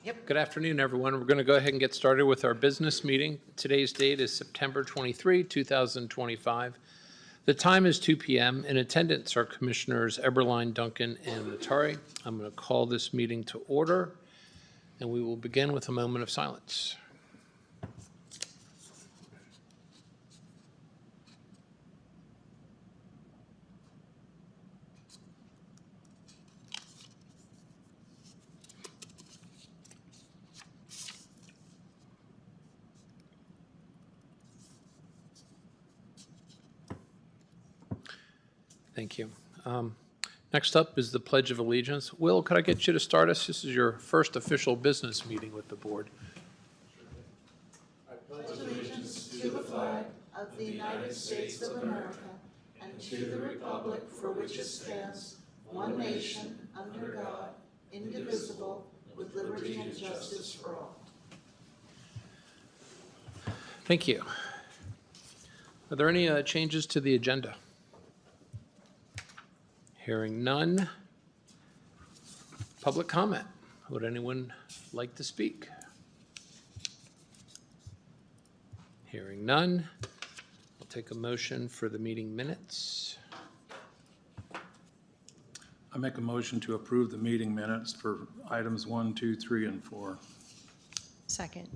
Yep. Good afternoon, everyone. We're going to go ahead and get started with our business meeting. Today's date is September 23, 2025. The time is 2 p.m. In attendance are Commissioners Eberline, Duncan, and Matari. I'm going to call this meeting to order, and we will begin with a moment of silence. Thank you. Next up is the Pledge of Allegiance. Will, could I get you to start us? This is your first official business meeting with the board. I pledge allegiance to the flag of the United States of America and to the republic for which it stands, one nation, under God, indivisible, with liberty and justice for all. Thank you. Are there any changes to the agenda? Hearing none. Public comment. Would anyone like to speak? Hearing none. I'll take a motion for the meeting minutes. I make a motion to approve the meeting minutes for items 1, 2, 3, and 4. Second.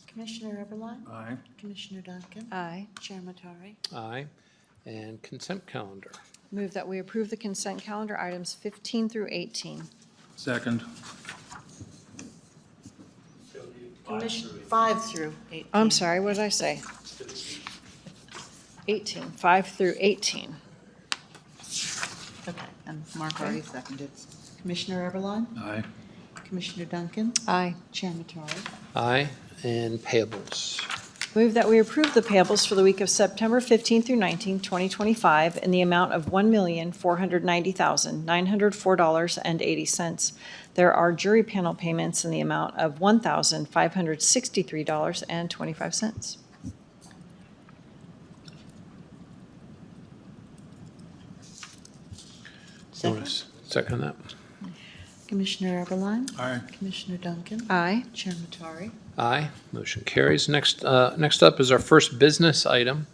Commissioner Eberline? Aye. Commissioner Duncan? Aye. Chair Matari? Aye. And consent calendar. Move that we approve the consent calendar items 15 through 18. Second. Commission 5 through 18. I'm sorry, what did I say? 18, 5 through 18. Okay, and Mark already seconded. Commissioner Eberline? Aye. Commissioner Duncan? Aye. Chair Matari? Aye. And payables. Move that we approve the payables for the week of September 15 through 19, 2025, in the amount of $1,490,904.80. There are jury panel payments in the amount of $1,563.25. Second that. Commissioner Eberline? Aye. Commissioner Duncan? Aye. Chair Matari? Aye. Motion carries. Next up is our first business item.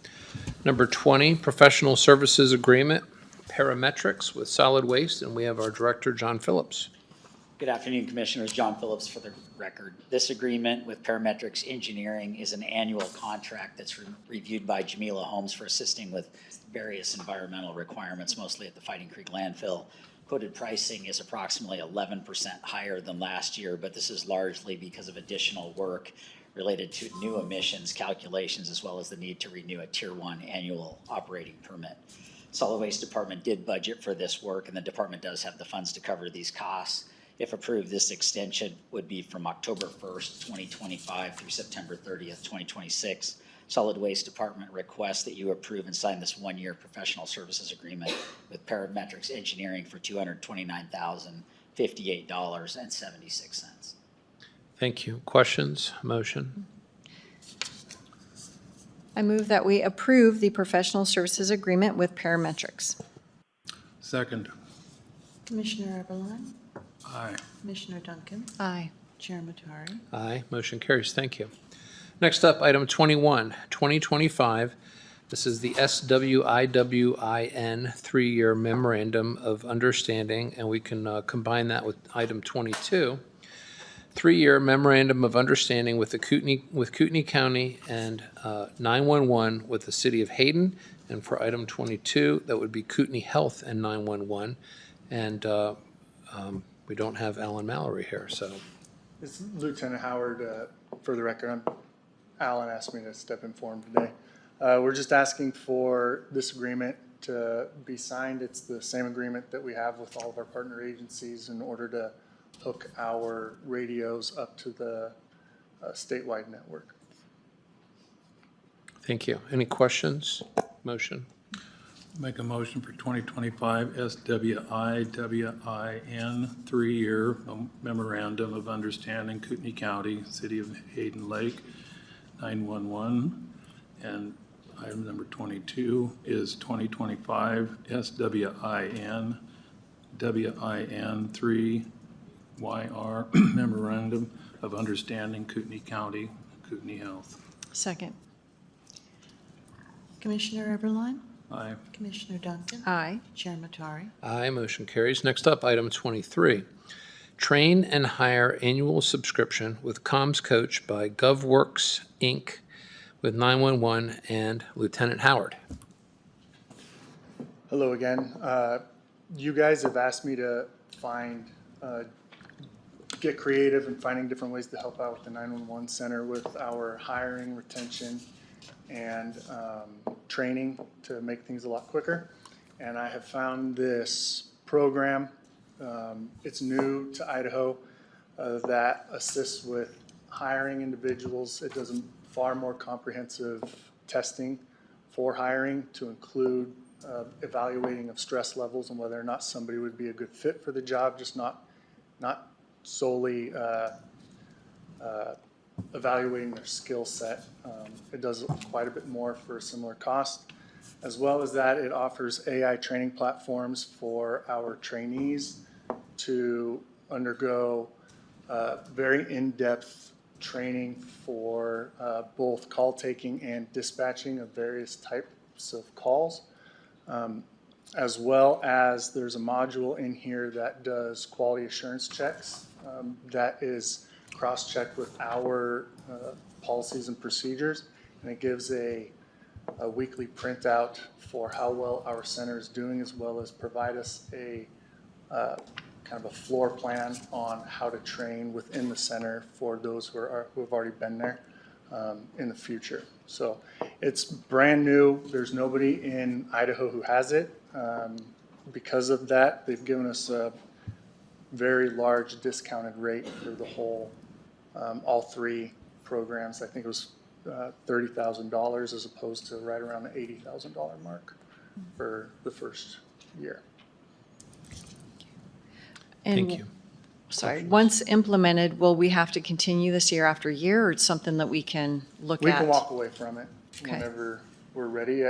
Number 20, Professional Services Agreement, Parametrix with Solid Waste, and we have our Director, John Phillips. Good afternoon, Commissioners. John Phillips for the record. This agreement with Parametrix Engineering is an annual contract that's reviewed by Jamila Holmes for assisting with various environmental requirements, mostly at the Fighting Creek landfill. Quoted pricing is approximately 11% higher than last year, but this is largely because of additional work related to new emissions calculations, as well as the need to renew a Tier 1 annual operating permit. Solid Waste Department did budget for this work, and the department does have the funds to cover these costs. If approved, this extension would be from October 1st, 2025 through September 30th, 2026. Solid Waste Department requests that you approve and sign this one-year professional services agreement with Parametrix Engineering for $229,058.76. Thank you. Questions? Motion? I move that we approve the professional services agreement with Parametrix. Second. Commissioner Eberline? Aye. Commissioner Duncan? Aye. Chair Matari? Aye. Motion carries. Thank you. Next up, item 21, 2025. This is the SWIWIN 3-year Memorandum of Understanding, and we can combine that with item 22. 3-year Memorandum of Understanding with Kootenai County and 911 with the City of Hayden. And for item 22, that would be Kootenai Health and 911. And we don't have Alan Mallory here, so. This is Lieutenant Howard. For the record, Alan asked me to step in for him today. We're just asking for this agreement to be signed. It's the same agreement that we have with all of our partner agencies in order to hook our radios up to the statewide network. Thank you. Any questions? Motion? Make a motion for 2025 SWIWIN 3-year Memorandum of Understanding, Kootenai County, City of Hayden Lake, 911. And item number 22 is 2025 SWIWIN 3 YR Memorandum of Understanding, Kootenai County, Kootenai Health. Second. Commissioner Eberline, Aye. Commissioner Duncan, Aye. Chair Matari. Aye, motion carries. Next up, item 23. Train and hire annual subscription with CommsCoach by GovWorx, Inc. with 911 and Lieutenant Howard. Hello again. You guys have asked me to get creative in finding different ways to help out with the 911 center with our hiring, retention, and training to make things a lot quicker. And I have found this program. It's new to Idaho that assists with hiring individuals. It does a far more comprehensive testing for hiring to include evaluating of stress levels and whether or not somebody would be a good fit for the job, just not solely evaluating their skill set. It does quite a bit more for a similar cost. As well as that, it offers AI training platforms for our trainees to undergo very in-depth training for both call taking and dispatching of various types of calls. As well as there's a module in here that does quality assurance checks that is cross-checked with our policies and procedures, and it gives a weekly printout for how well our center is doing, as well as provide us a kind of a floor plan on how to train within the center for those who have already been there in the future. So it's brand new. There's nobody in Idaho who has it. Because of that, they've given us a very large discounted rate for the whole, all three programs. I think it was $30,000 as opposed to right around the $80,000 mark for the first year. And Thank you. Sorry, once implemented, will we have to continue this year after year, or it's something that we can look at? We can walk away from it Okay. whenever we're ready.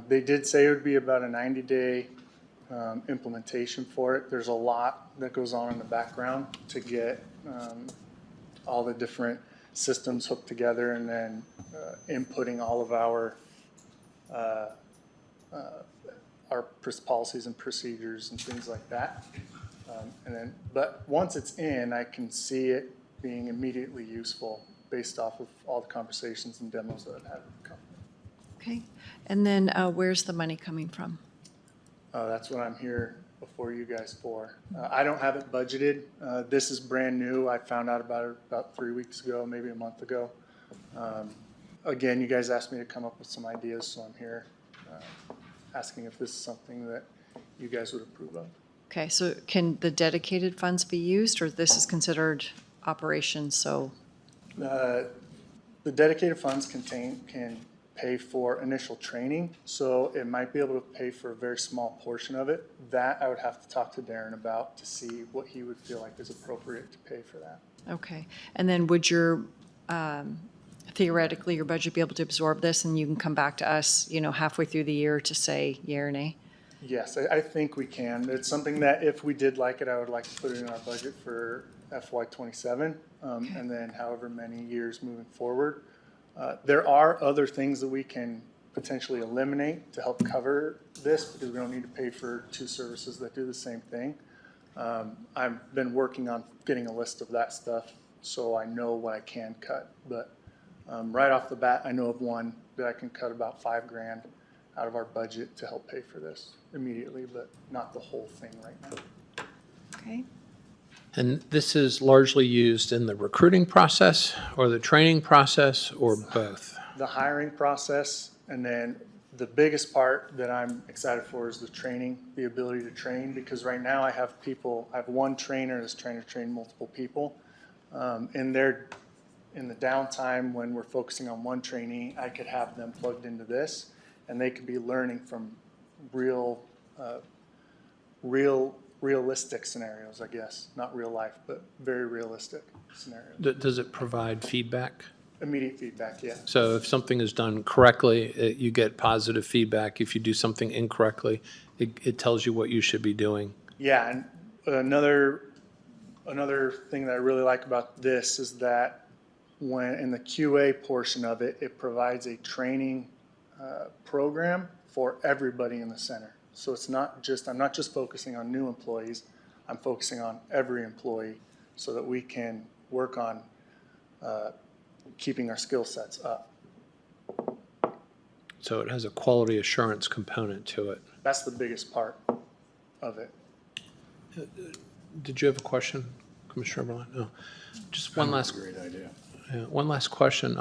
They did say it would be about a 90-day implementation for it. There's a lot that goes on in the background to get all the different systems hooked together, and then inputting all of our policies and procedures and things like that. But once it's in, I can see it being immediately useful based off of all the conversations and demos that I've had with the company. Okay, and then where's the money coming from? That's what I'm here before you guys for. I don't have it budgeted. This is brand new. I found out about it about 3 weeks ago, maybe a month ago. Again, you guys asked me to come up with some ideas, so I'm here asking if this is something that you guys would approve of. Okay, so can the dedicated funds be used, or this is considered operations, so? The dedicated funds can pay for initial training, so it might be able to pay for a very small portion of it. That I would have to talk to Darren about to see what he would feel like is appropriate to pay for that. Okay, and then would your, theoretically, your budget be able to absorb this, and you can come back to us, halfway through the year to say yea or nay? Yes, I think we can. It's something that if we did like it, I would like to put it in our budget for FY27, and then however many years moving forward. There are other things that we can potentially eliminate to help cover this, because we don't need to pay for two services that do the same thing. I've been working on getting a list of that stuff so I know what I can cut. But right off the bat, I know of one that I can cut about $5,000 out of our budget to help pay for this immediately, but not the whole thing right now. Okay. And this is largely used in the recruiting process or the training process or both? The hiring process, and then the biggest part that I'm excited for is the training, the ability to train, because right now I have one trainer that's trying to train multiple people. In the downtime when we're focusing on one trainee, I could have them plugged into this, and they could be learning from realistic scenarios, I guess. Not real life, but very realistic scenarios. Does it provide feedback? Immediate feedback, yeah. So if something is done correctly, you get positive feedback. If you do something incorrectly, it tells you what you should be doing. Yeah, and another Another thing that I really like about this is that when in the QA portion of it, it provides a training program for everybody in the center. So it's not just, I'm not just focusing on new employees, I'm focusing on every employee so that we can work on keeping our skill sets up. So it has a quality assurance component to it. That's the biggest part of it. Did you have a question, Commissioner Eberline? No. Just one last, Great idea. one last question.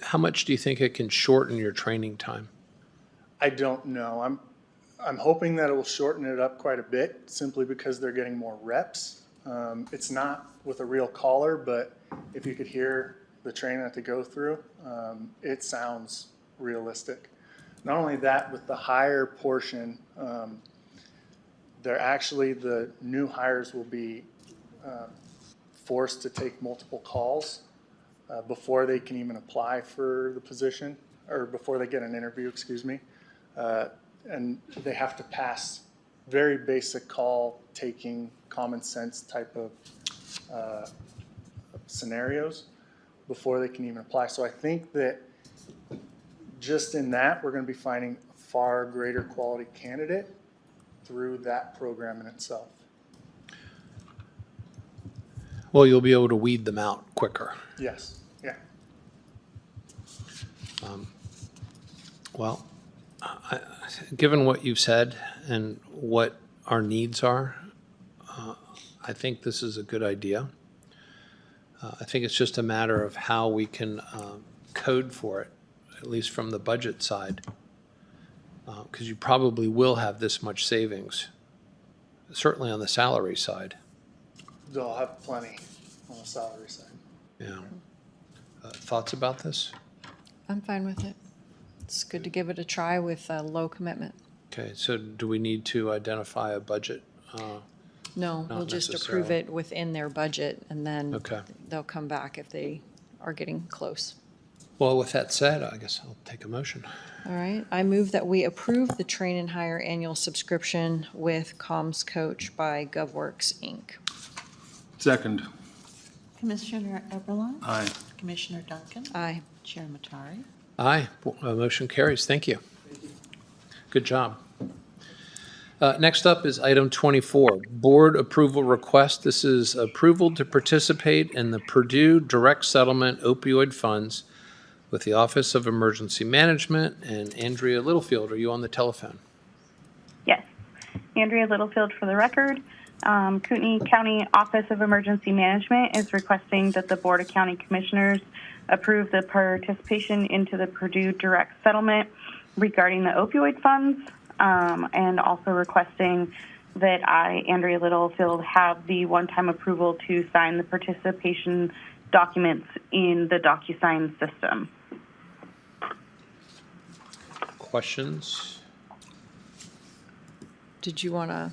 How much do you think it can shorten your training time? I don't know. I'm hoping that it will shorten it up quite a bit simply because they're getting more reps. It's not with a real caller, but if you could hear the training that they go through, it sounds realistic. Not only that, with the hire portion, the new hires will be forced to take multiple calls before they can even apply for the position, or before they get an interview, excuse me. And they have to pass very basic call taking, common sense type of scenarios before they can even apply. So I think that just in that, we're going to be finding a far greater quality candidate through that program in itself. Well, you'll be able to weed them out quicker. Yes, yeah. Well, given what you've said and what our needs are, I think this is a good idea. I think it's just a matter of how we can code for it, at least from the budget side, because you probably will have this much savings, certainly on the salary side. They'll have plenty on the salary side. Yeah. Thoughts about this? I'm fine with it. It's good to give it a try with a low commitment. Okay, so do we need to identify a budget? No, Not we'll just approve necessarily. it within their budget, and then Okay. they'll come back if they are getting close. Well, with that said, I guess I'll take a motion. All right, I move that we approve the train and hire annual subscription with CommsCoach by GovWorx, Inc. Second. Commissioner Eberline? Aye. Commissioner Duncan? Aye. Chair Matari? Aye, motion carries. Thank you. Good job. Next up is item 24, board approval request. This is approval to participate in the Purdue direct settlement opioid funds with the Office of Emergency Management. And Andrea Littlefield, are you on the telephone? Yes. Andrea Littlefield for the record. Kootenai County Office of Emergency Management is requesting that the Board of County Commissioners approve the participation into the Purdue direct settlement regarding the opioid funds, and also requesting that I, Andrea Littlefield, have the one-time approval to sign the participation documents in the DocuSign system. Questions? Did you want to,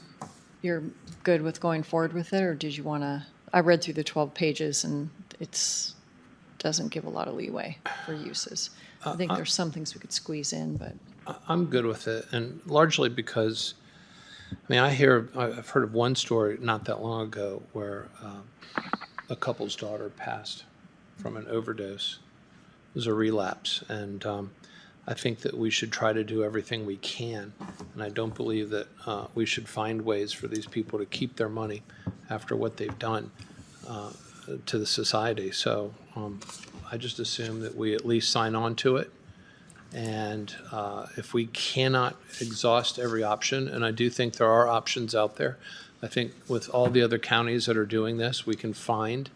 you're good with going forward with it, or did you want to, I read through the 12 pages and doesn't give a lot of leeway for uses. I think there's some things we could squeeze in, but I'm good with it, and largely because, I mean, I've heard of one story not that long ago where a couple's daughter passed from an overdose. It was a relapse, and I think that we should try to do everything we can, and I don't believe that we should find ways for these people to keep their money after what they've done to the society. So I just assume that we at least sign on to it. And if we cannot exhaust every option, and I do think there are options out there, I think with all the other counties that are doing this, we can find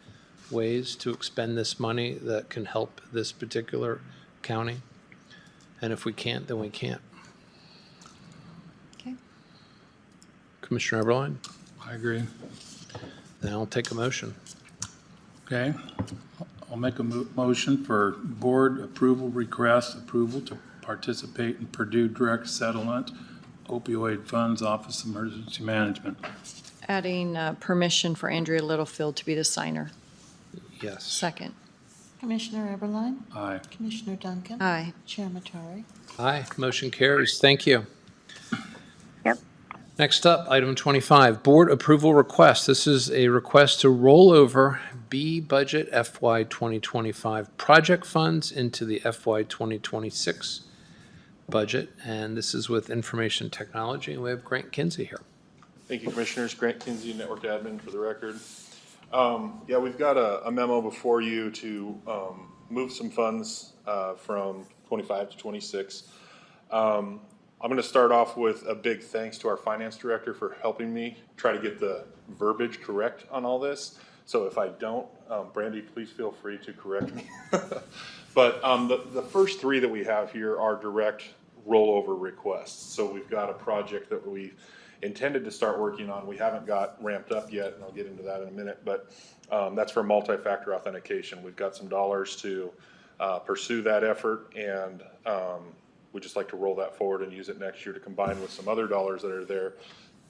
ways to expend this money that can help this particular county. And if we can't, then we can't. okay. Commissioner Eberline, I agree. then I'll take a motion. Okay. I'll make a motion for board approval request, approval to participate in Purdue direct settlement, opioid funds, Office of Emergency Management. Adding permission for Andrea Littlefield to be the signer. Yes. Second. Commissioner Eberline? Aye. Commissioner Duncan? Aye. Chair Matari? Aye, motion carries. Thank you. Yep. Next up, item 25, board approval request. This is a request to roll over B budget FY 2025 project funds into the FY 2026 budget, and this is with information technology, and we have Grant Kinsey here. Thank you, Commissioners. Grant Kinsey, Network Admin, for the record. Yeah, we've got a memo before you to move some funds from 25 to 26. I'm going to start off with a big thanks to our finance director for helping me try to get the verbiage correct on all this. So if I don't, Brandy, please feel free to correct me. But the first three that we have here are direct rollover requests. So we've got a project that we intended to start working on. We haven't got ramped up yet, and I'll get into that in a minute, but that's for multi-factor authentication. We've got some dollars to pursue that effort, and we'd just like to roll that forward and use it next year to combine with some other dollars that are there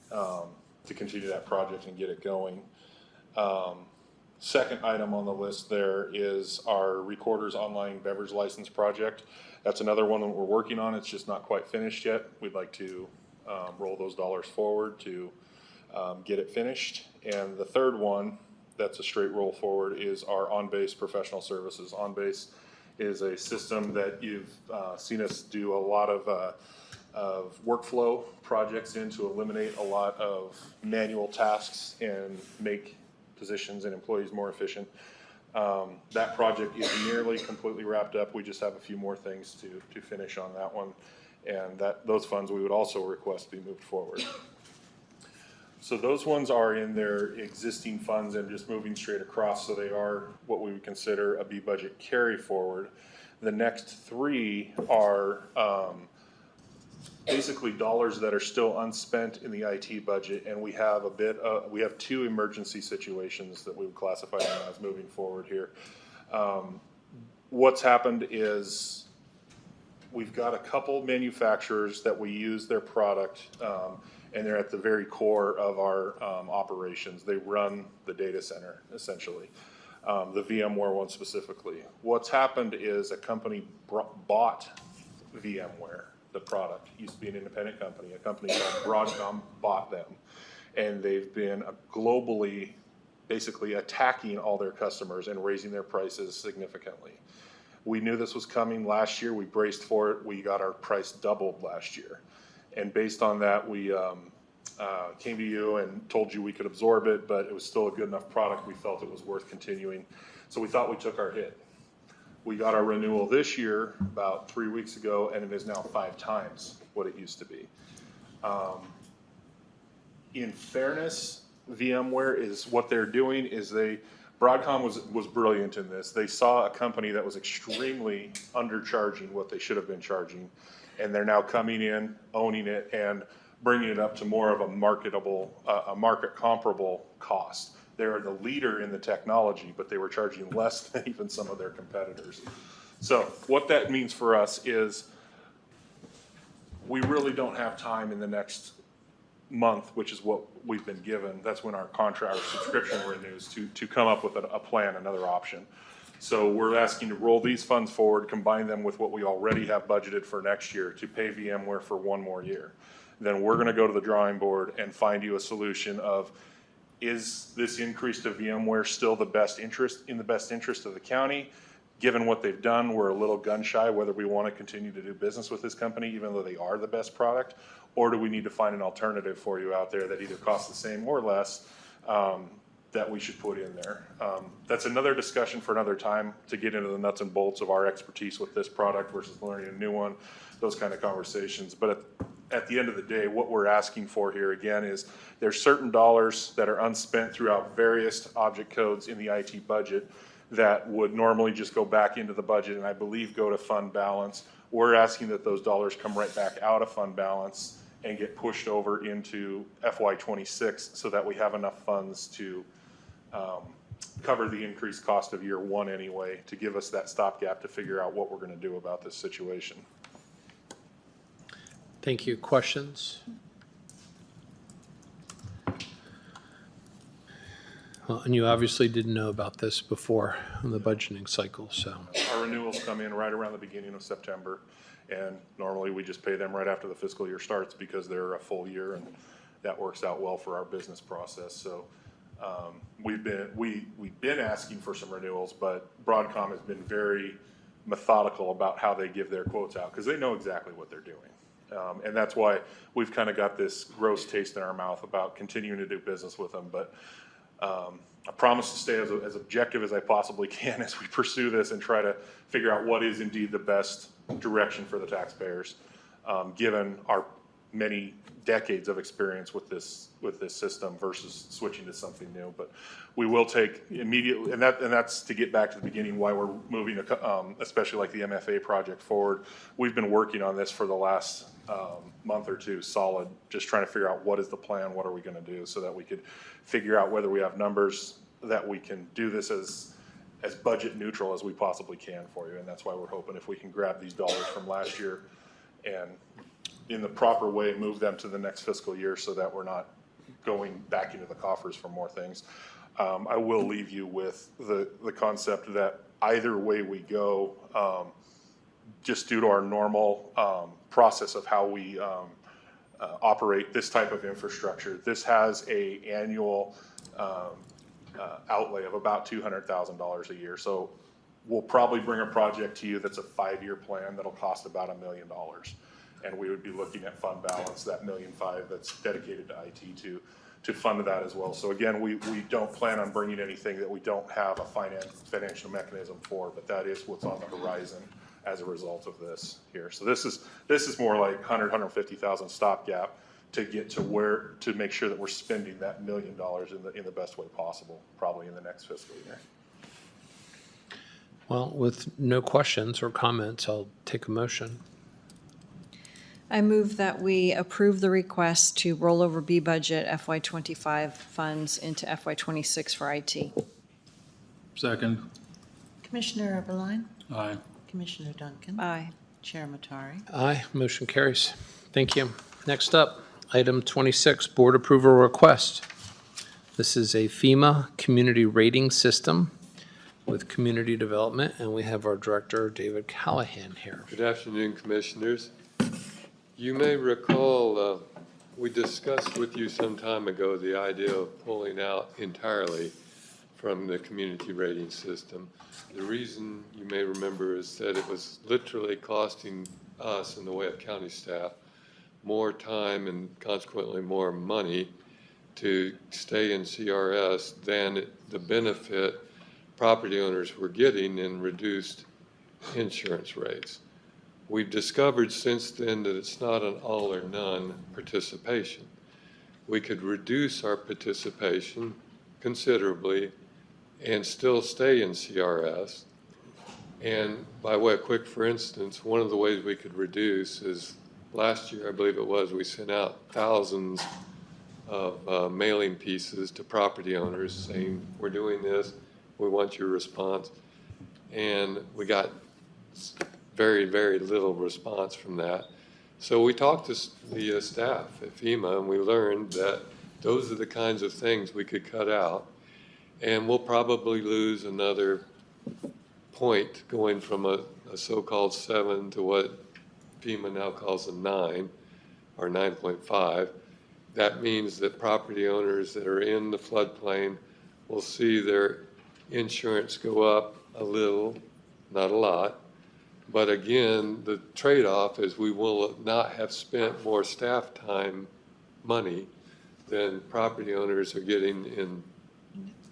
to continue that project and get it going. Second item on the list there is our Recorder's Online Beverage License Project. That's another one that we're working on. It's just not quite finished yet. We'd like to roll those dollars forward to get it finished. And the third one, that's a straight roll forward, is our On-Base Professional Services. On-Base is a system that you've seen us do a lot of workflow projects in to eliminate a lot of manual tasks and make positions and employees more efficient. That project is nearly completely wrapped up. We just have a few more things to finish on that one. And those funds we would also request be moved forward. So those ones are in their existing funds and just moving straight across, so they are what we would consider a B budget carry forward. The next three are basically dollars that are still unspent in the IT budget, and we have we have two emergency situations that we would classify them as moving forward here. What's happened is we've got a couple manufacturers that we use their product, and they're at the very core of our operations. They run the data center, essentially, the VMware one specifically. What's happened is a company bought VMware, the product. It used to be an independent company. A company called Broadcom bought them, and they've been globally basically attacking all their customers and raising their prices significantly. We knew this was coming last year. We braced for it. We got our price doubled last year. And based on that, we came to you and told you we could absorb it, but it was still a good enough product. We felt it was worth continuing. So we thought we took our hit. We got our renewal this year about 3 weeks ago, and it is now 5 times what it used to be. In fairness, VMware is what they're doing is Broadcom was brilliant in this. They saw a company that was extremely undercharging what they should have been charging, and they're now coming in, owning it, and bringing it up to more of a market comparable cost. They're the leader in the technology, but they were charging less than even some of their competitors. So what that means for us is we really don't have time in the next month, which is what we've been given. That's when our contract or subscription renews to come up with a plan, another option. So we're asking to roll these funds forward, combine them with what we already have budgeted for next year to pay VMware for 1 more year. Then we're going to go to the drawing board and find you a solution of, is this increase to VMware still in the best interest of the county? Given what they've done, we're a little gun shy whether we want to continue to do business with this company, even though they are the best product, or do we need to find an alternative for you out there that either costs the same or less that we should put in there? That's another discussion for another time to get into the nuts and bolts of our expertise with this product versus learning a new one, those kind of conversations. But at the end of the day, what we're asking for here again is there's certain dollars that are unspent throughout various object codes in the IT budget that would normally just go back into the budget and I believe go to fund balance. We're asking that those dollars come right back out of fund balance and get pushed over into FY26 so that we have enough funds to cover the increased cost of year 1 anyway, to give us that stopgap to figure out what we're going to do about this situation. Thank you. Questions? Well, and you obviously didn't know about this before in the budgeting cycle, so. Our renewals come in right around the beginning of September, and normally we just pay them right after the fiscal year starts because they're a full year and that works out well for our business process. So we've been asking for some renewals, but Broadcom has been very methodical about how they give their quotes out because they know exactly what they're doing. And that's why we've kind of got this gross taste in our mouth about continuing to do business with them. But I promise to stay as objective as I possibly can as we pursue this and try to figure out what is indeed the best direction for the taxpayers, given our many decades of experience with this system versus switching to something new. But we will take immediately, and that's to get back to the beginning why we're moving, especially like the MFA project forward. We've been working on this for the last month or two, solid, just trying to figure out what is the plan, what are we going to do, so that we could figure out whether we have numbers that we can do this as budget neutral as we possibly can for you. And that's why we're hoping if we can grab these dollars from last year and in the proper way move them to the next fiscal year so that we're not going back into the coffers for more things. I will leave you with the concept that either way we go, just due to our normal process of how we operate this type of infrastructure, this has a annual outlay of about $200,000 a year. So we'll probably bring a project to you that's a 5-year plan that'll cost about $1 million. And we would be looking at fund balance, that $1.5 million that's dedicated to IT to fund that as well. So again, we don't plan on bringing anything that we don't have a financial mechanism for, but that is what's on the horizon as a result of this here. So this is more like 150,000 stopgap to get to make sure that we're spending that $1 million in the best way possible, probably in the next fiscal year. Well, with no questions or comments, I'll take a motion. I move that we approve the request to roll over B budget FY25 funds into FY26 for IT. Second. Commissioner Eberline, Aye. Commissioner Duncan, Aye. Chair Matari. Aye, motion carries. Thank you. Next up, item 26, board approval request. This is a FEMA community rating system with community development, and we have our director, David Callahan, here. Good afternoon, Commissioners. You may recall we discussed with you some time ago the idea of pulling out entirely from the community rating system. The reason you may remember is that it was literally costing us in the way of county staff more time and consequently more money to stay in CRS than the benefit property owners were getting in reduced insurance rates. We've discovered since then that it's not an all or none participation. We could reduce our participation considerably and still stay in CRS. And by way of quick, for instance, one of the ways we could reduce is last year, I believe it was, we sent out thousands of mailing pieces to property owners saying, we're doing this, we want your response. And we got very, very little response from that. So we talked to the staff at FEMA and we learned that those are the kinds of things we could cut out. And we'll probably lose another point going from a so-called 7 to what FEMA now calls a 9 or 9.5. That means that property owners that are in the floodplain will see their insurance go up a little, not a lot. But again, the trade-off is we will not have spent more staff time money than property owners are getting in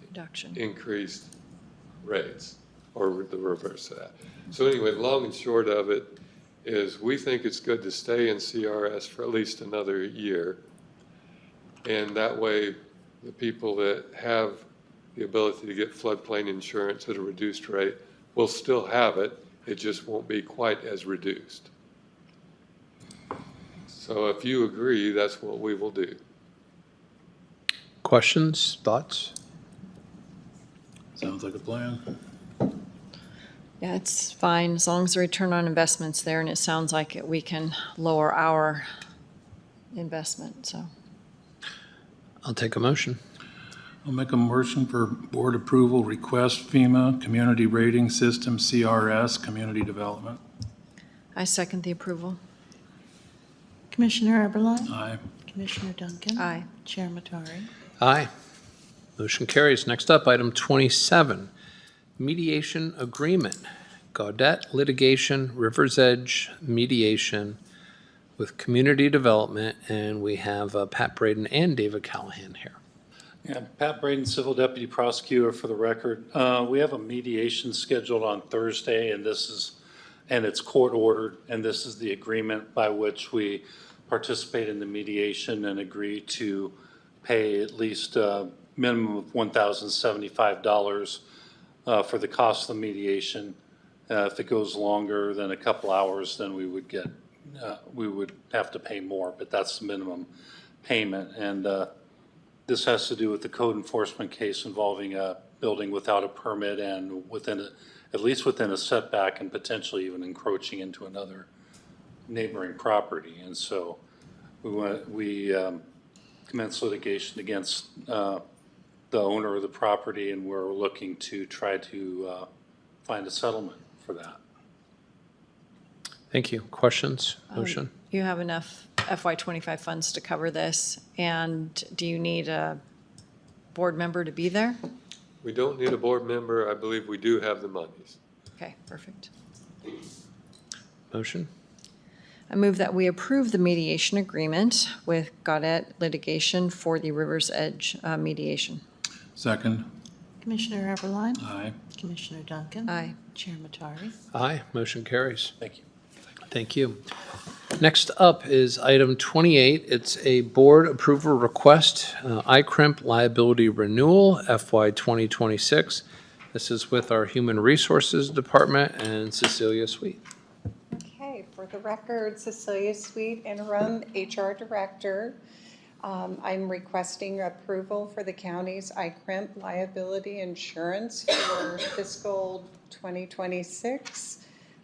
Reduction. increased rates, or the reverse of that. So anyway, long and short of it is we think it's good to stay in CRS for at least another year. And that way, the people that have the ability to get floodplain insurance at a reduced rate will still have it. It just won't be quite as reduced. So if you agree, that's what we will do. Questions, thoughts? Sounds like a plan. Yeah, it's fine, as long as the return on investment's there, and it sounds like we can lower our investment, so. I'll take a motion. I'll make a motion for board approval request FEMA Community Rating System CRS Community Development. I second the approval. Commissioner Eberline, Aye. Commissioner Duncan? Aye. Chair Matari? Aye. Motion carries. Next up, item 27, mediation agreement. Gaudette Litigation, River's Edge Mediation with Community Development, and we have Pat Braden and David Callahan here. Yeah, Pat Braden, Civil Deputy Prosecutor for the record. We have a mediation scheduled on Thursday, and it's court ordered, and this is the agreement by which we participate in the mediation and agree to pay at least a minimum of $1,075 for the cost of the mediation. If it goes longer than a couple hours, then we would have to pay more, but that's the minimum payment. And this has to do with the code enforcement case involving a building without a permit and at least within a setback and potentially even encroaching into another neighboring property. And so we commenced litigation against the owner of the property, and we're looking to try to find a settlement for that. Thank you. Questions? Motion? You have enough FY25 funds to cover this, and do you need a board member to be there? We don't need a board member. I believe we do have the monies. Okay, perfect. Motion? I move that we approve the mediation agreement with Gaudette Litigation for the River's Edge mediation. Second. Commissioner Eberline? Aye. Commissioner Duncan? Aye. Chair Matari? Aye. Motion carries. Thank you. Thank you. Next up is item 28. It's a board approval request, ICRMP Liability Renewal, FY 2026. This is with our Human Resources Department and Cecilia Sweet. Okay, for the record, Cecilia Sweet, Interim HR Director. I'm requesting approval for the county's ICRMP liability insurance for fiscal 2026.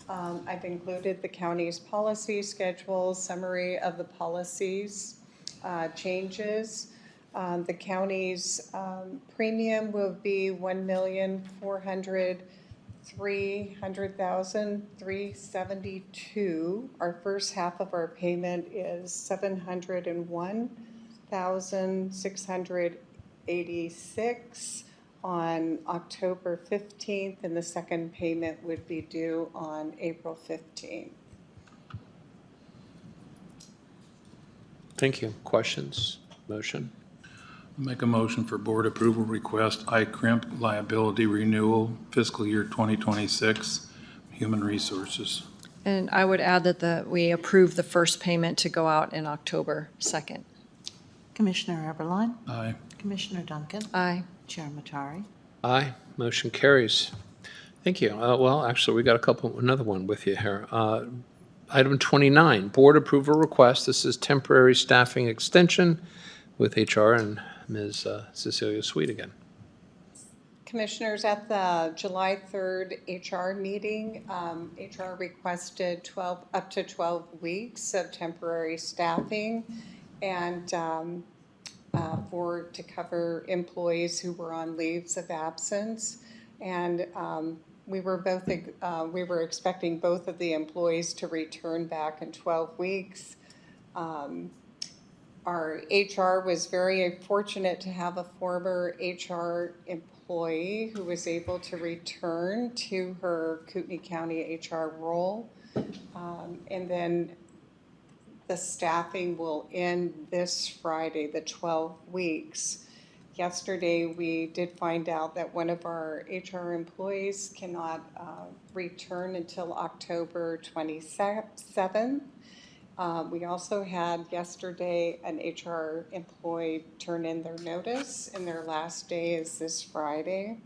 I've included the county's policy schedule, summary of the policies changes. The county's premium will be $1,300,372. Our first half of our payment is $701,686 on October 15th, and the second payment would be due on April 15th. Thank you. Questions? Motion? Make a motion for board approval request, ICRMP liability renewal, fiscal year 2026, Human Resources. And I would add that we approve the first payment to go out in October 2nd. Commissioner Eberline? Aye. Commissioner Duncan? Aye. Chair Matari? Aye. Motion carries. Thank you. Well, actually, we got another one with you here. Item 29, board approval request. This is temporary staffing extension with HR and Ms. Cecilia Sweet again. Commissioners, at the July 3rd HR meeting, HR requested up to 12 weeks of temporary staffing and to cover employees who were on leaves of absence. And we were expecting both of the employees to return back in 12 weeks. Our HR was very fortunate to have a former HR employee who was able to return to her Kootenai County HR role. And then the staffing will end this Friday, the 12 weeks. Yesterday, we did find out that one of our HR employees cannot return until October 27th. We also had yesterday an HR employee turn in their notice, and their last day is this Friday.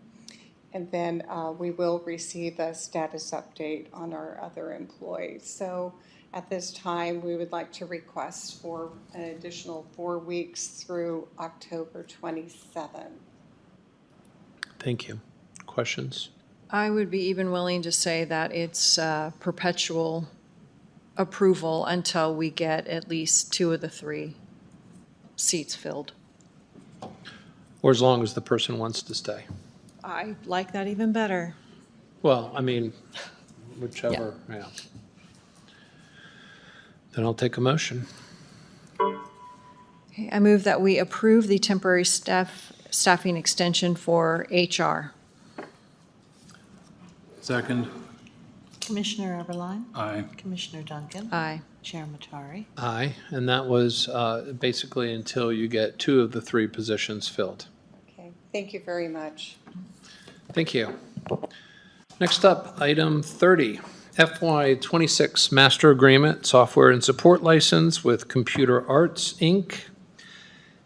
And then we will receive a status update on our other employees. So at this time, we would like to request for an additional 4 weeks through October 27th. Thank you. Questions? I would be even willing to say that it's perpetual approval until we get at least 2 of the 3 seats filled. Or as long as the person wants to stay. I like that even better. Well, I mean, whichever, yeah. Then I'll take a motion. Okay, I move that we approve the temporary staffing extension for HR. Second. Commissioner Eberline, Aye. Commissioner Duncan, Aye. Chair Matari. Aye, and that was basically until you get 2 of the 3 positions filled. Okay, thank you very much. Thank you. Next up, item 30, FY26 Master Agreement, Software and Support License with Computer Arts, Inc.,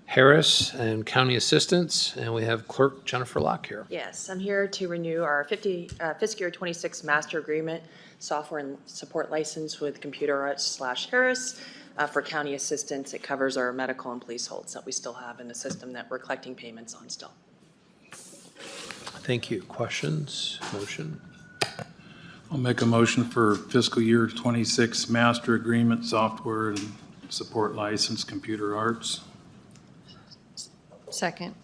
Harris and County Assistants, and we have Clerk Jennifer Locke here. Yes, I'm here to renew our fiscal year 26 master agreement, software and support license with Computer Arts / Harris for county assistance. It covers our medical and police holds that we still have in the system that we're collecting payments on still. Thank you. Questions? Motion? I'll make a motion for fiscal year 26 master agreement, software and support license, Computer Arts. Second.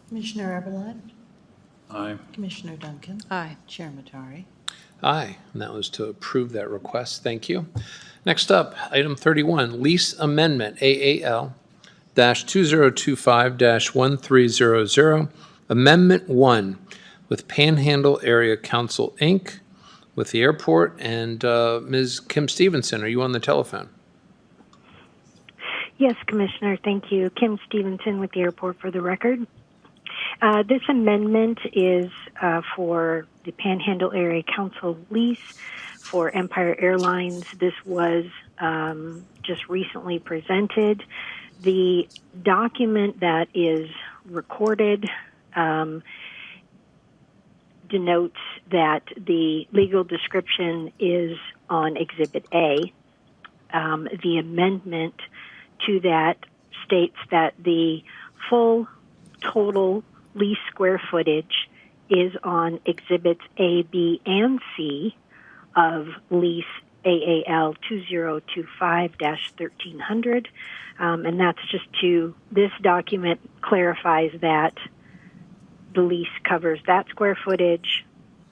Commissioner Eberline, Aye. Commissioner Duncan, Aye. Chair Matari. Aye, and that was to approve that request. Thank you. Next up, item 31, Lease Amendment, AAL-2025-1300, Amendment 1 with Panhandle Area Council, Inc., with the airport, and Ms. Kim Stevenson, are you on the telephone? Yes, Commissioner, thank you. Kim Stevenson with the airport for the record. This amendment is for the Panhandle Area Council lease for Empire Airlines. This was just recently presented. The document that is recorded denotes that the legal description is on Exhibit A. The amendment to that states that the full total lease square footage is on Exhibits A, B, and C of lease AAL 2025-1300. And that's just this document clarifies that the lease covers that square footage,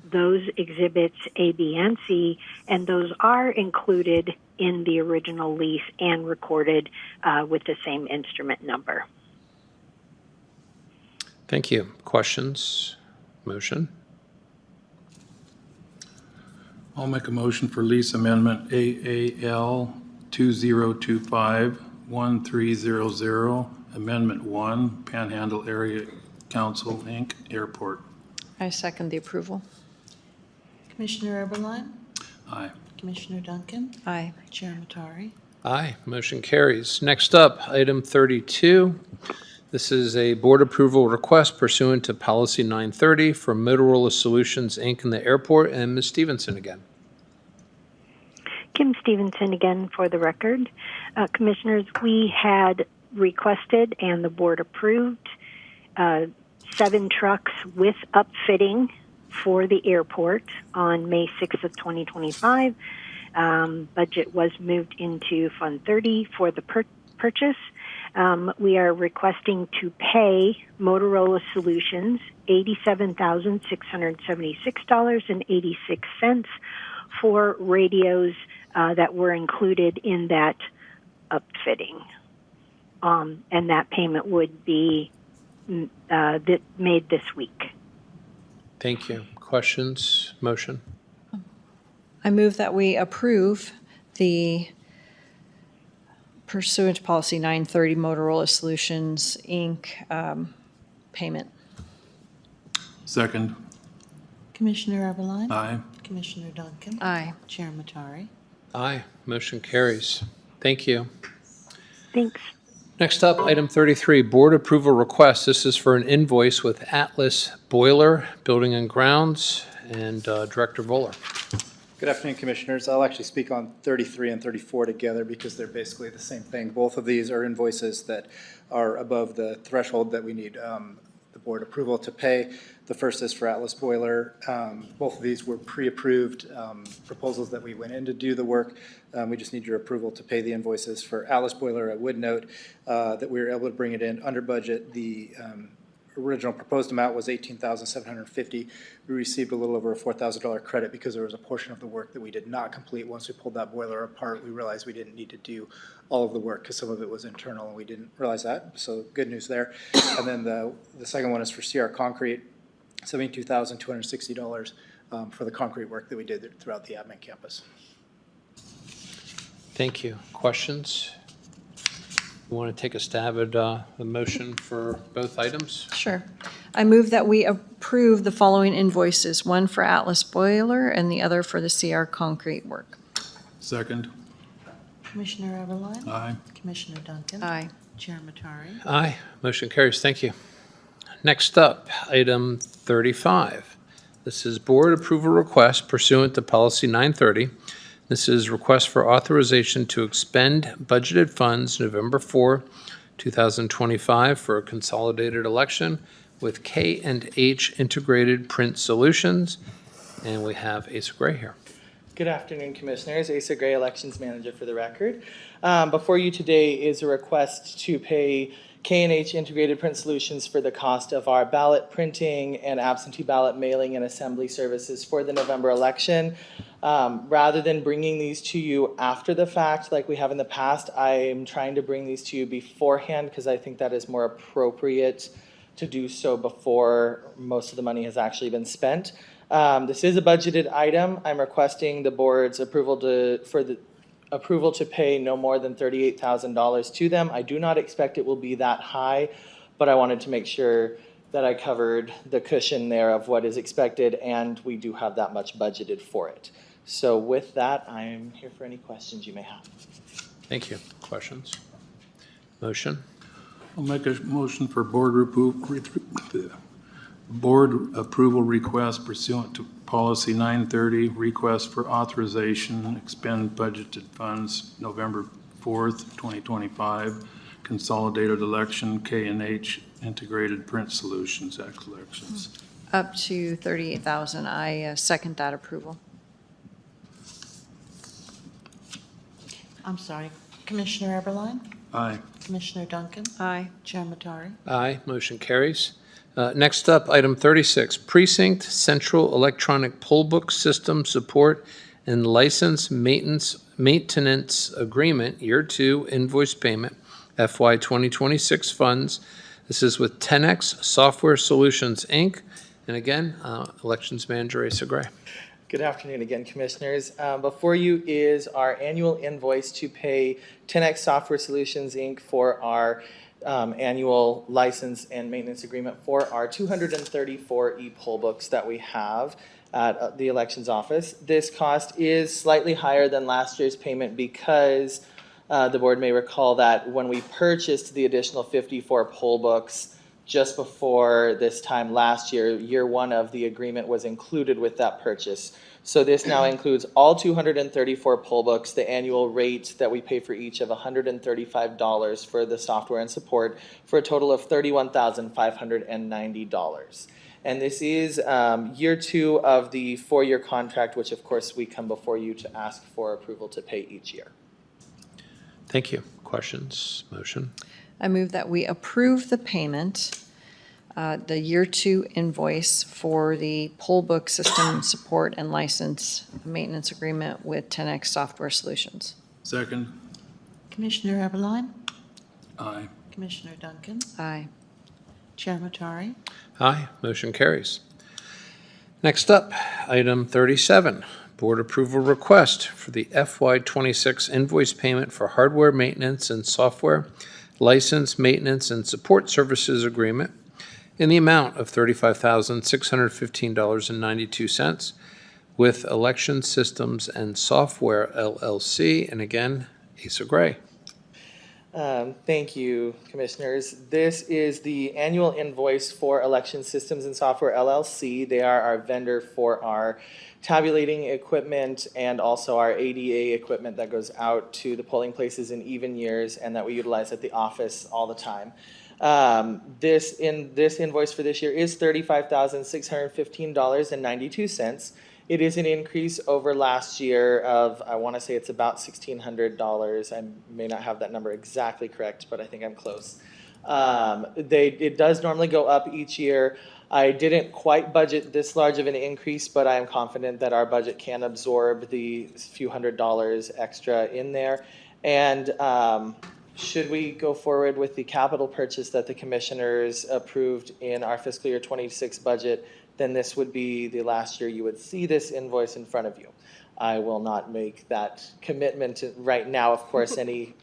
those exhibits A, B, and C, and those are included in the original lease and recorded with the same instrument number. Thank you. Questions? Motion? I'll make a motion for lease amendment AAL 2025-1300, Amendment 1, Panhandle Area Council, Inc., Airport. I second the approval. Commissioner Eberline, Aye. Commissioner Duncan, Aye. Chair Matari. Aye, motion carries. Next up, item 32. This is a board approval request pursuant to Policy 930 for Motorola Solutions, Inc. in the airport, and Ms. Stevenson again. Kim Stevenson again for the record. Commissioners, we had requested and the board approved 7 trucks with upfitting for the airport on May 6th of 2025. Budget was moved into Fund 30 for the purchase. We are requesting to pay Motorola Solutions $87,676.86 for radios that were included in that upfitting. And that payment would be made this week. Thank you. Questions? Motion? I move that we approve the pursuant to Policy 930 Motorola Solutions, Inc. Payment. Second. Commissioner Eberline, Aye. Commissioner Duncan, Aye. Chair Matari. Aye, motion carries. Thank you. Thanks. Next up, item 33, board approval request. This is for an invoice with Atlas Boiler, Building and Grounds, and Director Voller. Good afternoon, Commissioners. I'll actually speak on 33 and 34 together because they're basically the same thing. Both of these are invoices that are above the threshold that we need the board approval to pay. The first is for Atlas Boiler. Both of these were pre-approved proposals that we went in to do the work. We just need your approval to pay the invoices. For Atlas Boiler, I would note that we were able to bring it in under budget. The original proposed amount was $18,750. We received a little over a $4,000 credit because there was a portion of the work that we did not complete. Once we pulled that boiler apart, we realized we didn't need to do all of the work because some of it was internal and we didn't realize that. So good news there. And then the second one is for CR Concrete, $72,260 for the concrete work that we did throughout the admin campus. Thank you. Questions? You want to take a stab at the motion for both items? Sure. I move that we approve the following invoices, one for Atlas Boiler and the other for the CR Concrete work. Second. Commissioner Eberline? Aye. Commissioner Duncan? Aye. Chair Matari? Aye. Motion carries. Thank you. Next up, item 35. This is board approval request pursuant to policy 930. This is request for authorization to expend budgeted funds November 4, 2025 for a consolidated election with K&H Integrated Print Solutions. And we Asa Gray here. Good afternoon, Commissioners. Asa Gray, Elections Manager for the record. Before you today is a request to pay K&H Integrated Print Solutions for the cost of our ballot printing and absentee ballot mailing and assembly services for the November election. Rather than bringing these to you after the fact like we have in the past, I am trying to bring these to you beforehand because I think that is more appropriate to do so before most of the money has actually been spent. This is a budgeted item. I'm requesting the board's approval to pay no more than $38,000 to them. I do not expect it will be that high, but I wanted to make sure that I covered the cushion there of what is expected, and we do have that much budgeted for it. So with that, I am here for any questions you may have. Thank you. Questions? Motion? I'll make a motion for board approval request pursuant to policy 930, request for authorization, expend budgeted funds November 4th, 2025, consolidated election, K&H Integrated Print Solutions at collections. Up to $38,000. I second that approval. I'm sorry. Commissioner Eberline? Aye. Commissioner Duncan? Aye. Chair Matari? Aye. Motion carries. Next up, item 36, Precinct Central Electronic Poll Book System Support and License Maintenance Agreement, Year 2 Invoice Payment, FY 2026 funds. This is with Tenex Software Solutions, Inc. And again, Elections Manager Asa Gray. Good afternoon again, Commissioners. Before you is our annual invoice to pay Tenex Software Solutions, Inc. for our annual license and maintenance agreement for our 234 e-poll books that we have at the elections office. This cost is slightly higher than last year's payment because the board may recall that when we purchased the additional 54 poll books just before this time last year, year 1 of the agreement was included with that purchase. So this now includes all 234 poll books, the annual rate that we pay for each of $135 for the software and support, for a total of $31,590. And this is year 2 of the 4-year contract, which of course we come before you to ask for approval to pay each year. Thank you. Questions? Motion? I move that we approve the payment, the year 2 invoice for the poll book system support and license maintenance agreement with Tenex Software Solutions. Second. Commissioner Eberline? Aye. Commissioner Duncan? Aye. Chair Matari? Aye. Motion carries. Next up, item 37, board approval request for the FY 26 invoice payment for hardware maintenance and software license, maintenance, and support services agreement in the amount of $35,615.92 with Election Systems and Software LLC. And again, Asa Gray. Thank you, Commissioners. This is the annual invoice for Election Systems and Software LLC. They are our vendor for our tabulating equipment and also our ADA equipment that goes out to the polling places in even years and that we utilize at the office all the time. This invoice for this year is $35,615.92. It is an increase over last year of, I want to say it's about $1,600. I may not have that number exactly correct, but I think I'm close. It does normally go up each year. I didn't quite budget this large of an increase, but I am confident that our budget can absorb the few $100s extra in there. And should we go forward with the capital purchase that the commissioners approved in our fiscal year 26 budget, then this would be the last year you would see this invoice in front of you. I will not make that commitment right now. Of course, any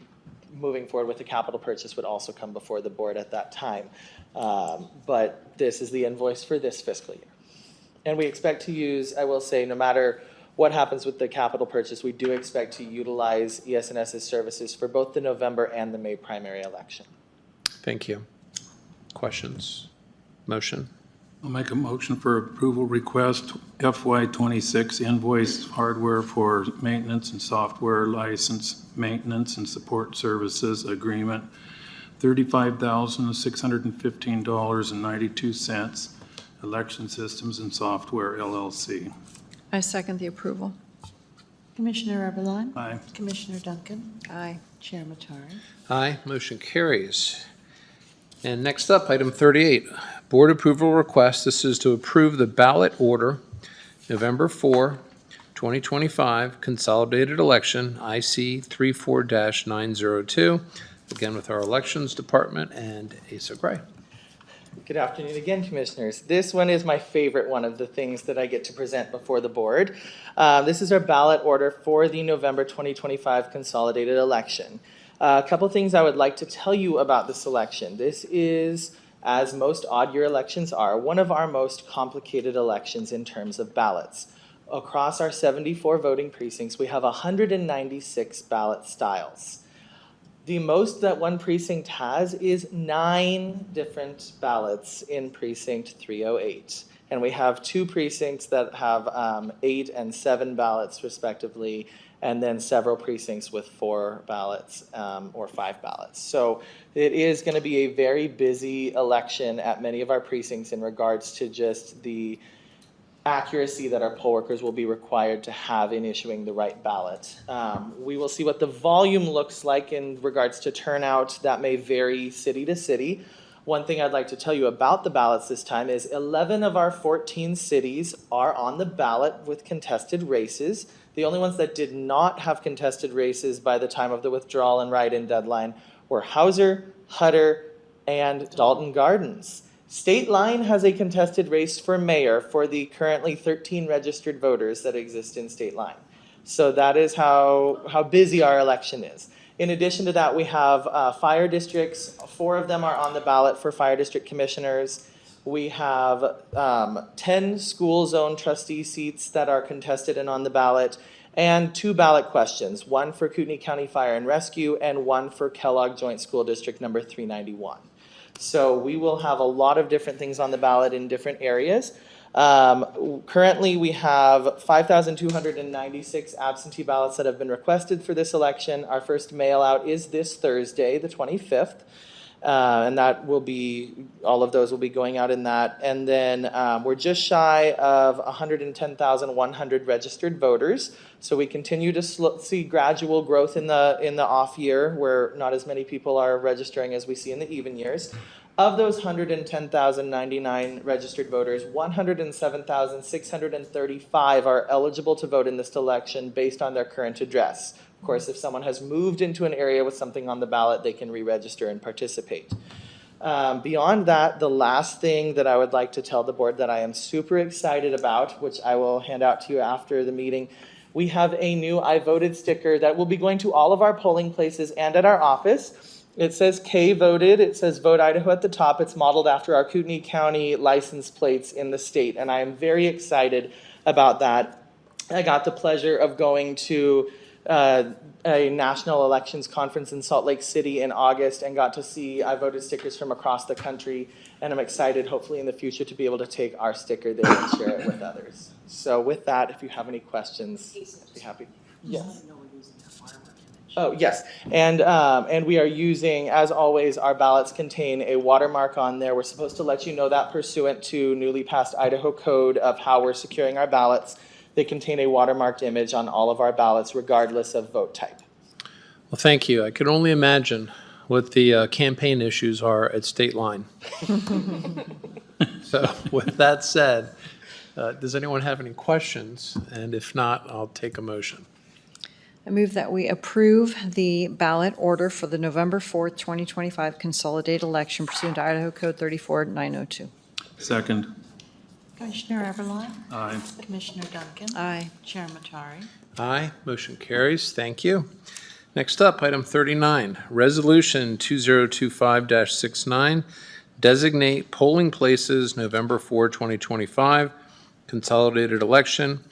moving forward with the capital purchase would also come before the board at that time. But this is the invoice for this fiscal year. And we expect to use, I will say, no matter what happens with the capital purchase, we do expect to utilize ES&S's services for both the November and the May primary election. Thank you. Questions? Motion? I'll make a motion for approval request FY26 invoice hardware for maintenance and software license, maintenance and support services agreement, $35,615.92, Election Systems and Software LLC. I second the approval. Commissioner Eberline? Aye. Commissioner Duncan? Aye. Chair Matari? Aye, motion carries. And next up, item 38, board approval request. This is to approve the ballot order, November 4, 2025, consolidated election, IC 34-902, again with our elections department and Asa Gray. Good afternoon again, Commissioners. This one is my favorite one of the things that I get to present before the board. This is our ballot order for the November 2025 consolidated election. A couple things I would like to tell you about this election. This is, as most odd year elections are, one of our most complicated elections in terms of ballots. Across our 74 voting precincts, we have 196 ballot styles. The most that one precinct has is 9 different ballots in precinct 308. And we have 2 precincts that have 8 and 7 ballots respectively, and then several precincts with 4 ballots or 5 ballots. So it is going to be a very busy election at many of our precincts in regards to just the accuracy that our poll workers will be required to have in issuing the right ballot. We will see what the volume looks like in regards to turnout. That may vary city to city. One thing I'd like to tell you about the ballots this time is 11 of our 14 cities are on the ballot with contested races. The only ones that did not have contested races by the time of the withdrawal and write-in deadline were Hauser, Hutter, and Dalton Gardens. State Line has a contested race for mayor for the currently 13 registered voters that exist in State Line. So that is how busy our election is. In addition to that, we have fire districts. 4 of them are on the ballot for fire district commissioners. We have 10 school zone trustee seats that are contested and on the ballot, and 2 ballot questions, one for Kootenai County Fire and Rescue and one for Kellogg Joint School District number 391. So we will have a lot of different things on the ballot in different areas. Currently, we have 5,296 absentee ballots that have been requested for this election. Our first mail out is this Thursday, the 25th. And that will be, all of those will be going out in that. And then we're just shy of 110,100 registered voters. So we continue to see gradual growth in the off year where not as many people are registering as we see in the even years. Of those 110,099 registered voters, 107,635 are eligible to vote in this election based on their current address. Of course, if someone has moved into an area with something on the ballot, they can re-register and participate. Beyond that, the last thing that I would like to tell the board that I am super excited about, which I will hand out to you after the meeting, we have a new I voted sticker that will be going to all of our polling places and at our office. It says K voted, it says Vote Idaho at the top. It's modeled after our Kootenai County license plates in the state, and I am very excited about that. I got the pleasure of going to a national elections conference in Salt Lake City in August and got to see I voted stickers from across the country, and I'm excited hopefully in the future to be able to take our sticker there and share it with others. So with that, if you have any questions, I'd be happy. Yes. Oh, yes. And we are using, as always, our ballots contain a watermark on there. We're supposed to let you know that pursuant to newly passed Idaho code of how we're securing our ballots. They contain a watermarked image on all of our ballots, regardless of vote type. Well, thank you. I can only imagine what the campaign issues are at State Line. So with that said, does anyone have any questions? And if not, I'll take a motion. I move that we approve the ballot order for the November 4th, 2025 consolidated election pursuant to Idaho Code 34902. Second. Commissioner Everline? Aye. Commissioner Duncan? Aye. Chair Matari? Aye, motion carries. Thank you. Next up, item 39, Resolution 2025-69, designate polling places November 4, 2025, consolidated election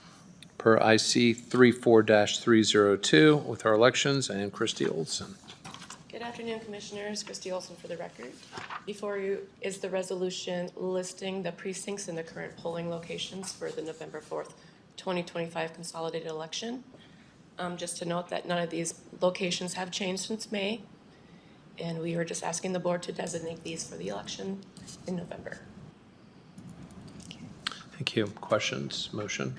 per IC 34-302 with our elections and Christy Olson. Good afternoon, Commissioners. Christy Olson for the record. Before you is the resolution listing the precincts and the current polling locations for the November 4th, 2025 consolidated election. Just to note that none of these locations have changed since May, and we were just asking the board to designate these for the election in November. Thank you. Questions? Motion?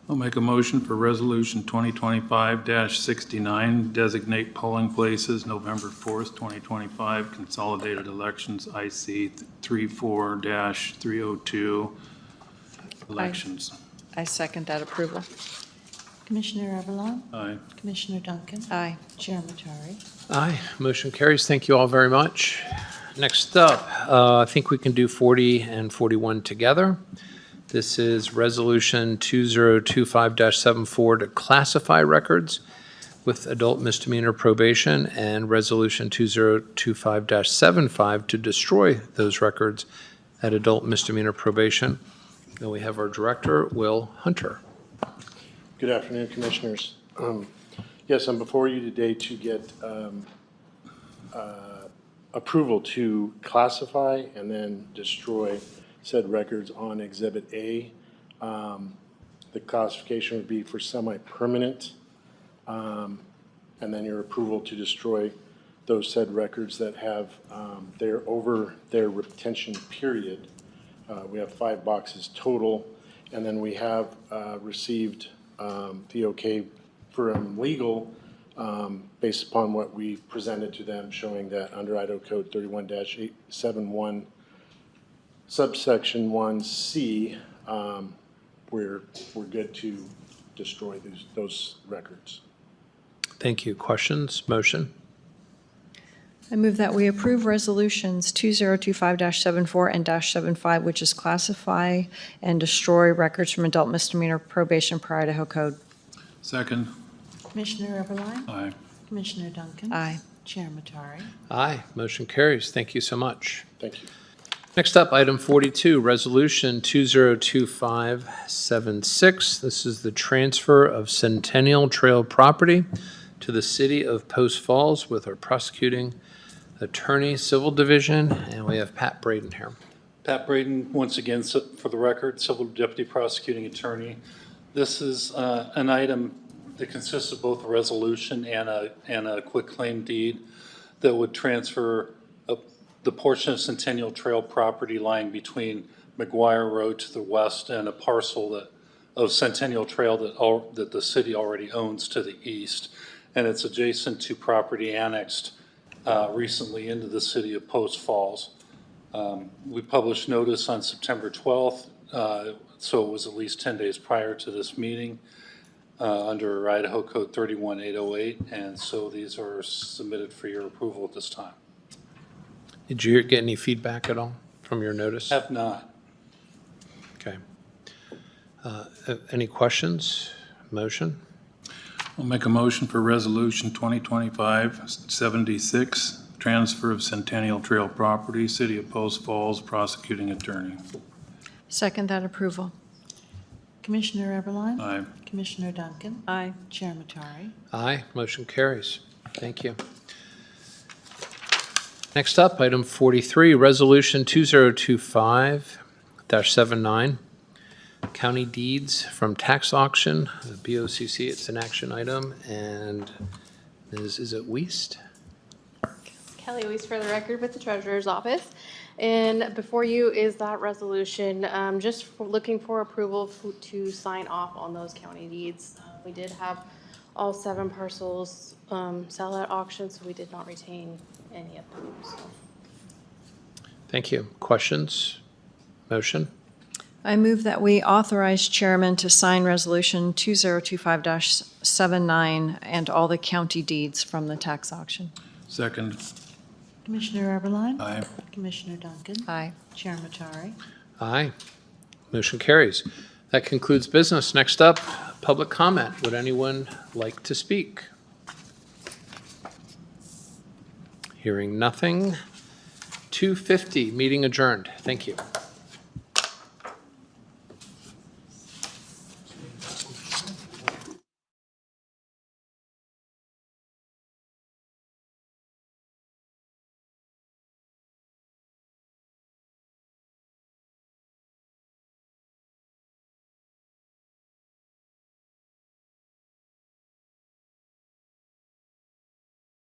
I'll make a motion for Resolution 2025-69, designate polling places November 4th, 2025, consolidated elections IC 34-302 elections. I second that approval. Commissioner Everline? Aye. Commissioner Duncan? Aye. Chair Matari? Aye, motion carries. Thank you all very much. Next up, I think we can do 40 and 41 together. This is Resolution 2025-74 to classify records with adult misdemeanor probation, and Resolution 2025-75 to destroy those records at adult misdemeanor probation. And we have our director, Will Hunter. Good afternoon, Commissioners. Yes, I'm before you today to get approval to classify and then destroy said records on Exhibit A. The classification would be for semi-permanent, and then your approval to destroy those said records that have they're over their retention period. We have 5 boxes total, and then we have received the okay from legal based upon what we presented to them, showing that under Idaho Code 31-871 subsection 1C, we're good to destroy those records. Thank you. Questions? Motion? I move that we approve resolutions 2025-74 and -75, which is classify and destroy records from adult misdemeanor probation per Idaho Code. Second. Commissioner Everline? Aye. Commissioner Duncan? Aye. Chair Matari? Aye, motion carries. Thank you so much. Thank you. Next up, item 42, Resolution 2025-76. This is the transfer of Centennial Trail property to the city of Post Falls with our prosecuting attorney, Civil Division, and we have Pat Braden here. Pat Braden, once again, for the record, Civil Deputy Prosecuting Attorney. This is an item that consists of both a resolution and a quitclaim deed that would transfer the portion of Centennial Trail property lying between McGuire Road to the west and a parcel of Centennial Trail that the city already owns to the east. And it's adjacent to property annexed recently into the city of Post Falls. We published notice on September 12th, so it was at least 10 days prior to this meeting under Idaho Code 31808, and so these are submitted for your approval at this time. Did you get any feedback at all from your notice? Have not. Okay. Any questions? Motion? I'll make a motion for Resolution 2025-76, transfer of Centennial Trail property, City of Post Falls, prosecuting attorney. Second that approval. Commissioner Everline? Aye. Commissioner Duncan? Aye. Chair Matari? Aye, motion carries. Thank you. Next up, item 43, Resolution 2025-79, county deeds from tax auction, the BOCC, it's an action item, and is it Weist? Kelly Weiss for the record with the Treasurer's Office. And before you is that resolution, looking for approval to sign off on those county deeds. We did have all 7 parcels sell at auction, so we did not retain any of them, so. Thank you. Questions? Motion? I move that we authorize chairman to sign Resolution 2025-79 and all the county deeds from the tax auction. Second. Commissioner Eberline? Aye. Commissioner Duncan? Aye. Chair Matari? Aye. Motion carries. That concludes business. Next up, public comment. Would anyone like to speak? Hearing nothing. 2:50, meeting adjourned. Thank you.